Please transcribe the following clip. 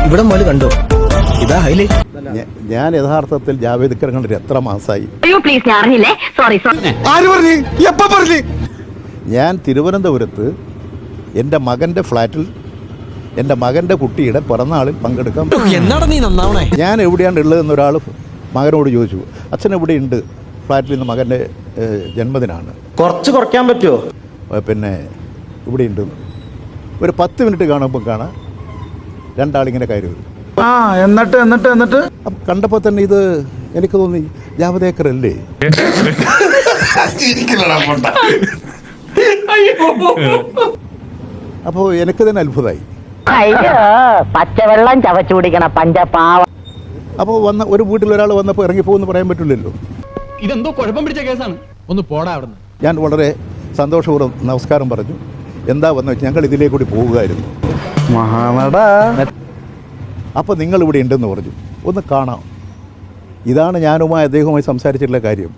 ഇവിടെ മോല് കണ്ടോ, ഇതാ ഹൈലൈറ്റ്. ഞാൻ യഥാർത്ഥത്തിൽ ജാവേദ് ഇക്കറെ കണ്ടിട്ട് എത്ര മാസമായി? ഞാൻ തിരുവനന്തപുരത്ത് എൻ്റെ മകൻ്റെ ഫ്ലാറ്റിൽ എൻ്റെ മകൻ്റെ കുട്ടിയുടെ പിറന്നാളിൽ പങ്കെടുക്കാൻ. ഞാൻ എവിടെയാണ് ഉള്ളതെന്ന് ഒരാൾ മകനോട് ചോദിച്ചു. അച്ഛൻ എവിടെയുണ്ട്? ഫ്ലാറ്റിൽ നിന്ന് മകൻ്റെ ജന്മദിനാണ്. കുറച്ച് കുറയ്ക്കാൻ പറ്റുമോ? പിന്നെ ഇവിടെയുണ്ട്. ഒരു 10 മിനിറ്റ് കാണുമ്പോൾ കാണാം രണ്ടാളിങ്ങനെ കയറി വരും. എന്നിട്ട് അപ്പം കണ്ടപ്പോൾ തന്നെ ഇത് എനിക്ക് തോന്നി ജാവദേക്കർ അല്ലേ? അപ്പോൾ എനിക്ക് തന്നെ അത്ഭുതമായി. പച്ചവെള്ളം ചവച്ചു കുടിക്കണ പഞ്ചപാവ. അപ്പോൾ ഒരു വീട്ടിൽ ഒരാൾ വന്നപ്പോൾ ഇറങ്ങിപ്പോകുമെന്ന് പറയാൻ പറ്റില്ലല്ലോ. ഇതെന്തോ കുഴപ്പം പിടിച്ച കേസാണ്, ഒന്ന് പോടാ അവിടുന്ന്. ഞാൻ വളരെ സന്തോഷപൂർവ്വം നമസ്കാരം പറഞ്ഞു. എന്താ വന്നു വെച്ചാൽ ഞങ്ങൾ ഇതിലേക്ക് കൂടി പോവുകയായിരുന്നു. അപ്പോൾ നിങ്ങൾ ഇവിടെ ഉണ്ടെന്ന് പറഞ്ഞു, ഒന്ന് കാണാം. ഇതാണ് ഞാനുമായി അദ്ദേഹവുമായി സംസാരിച്ചിട്ടുള്ള കാര്യം.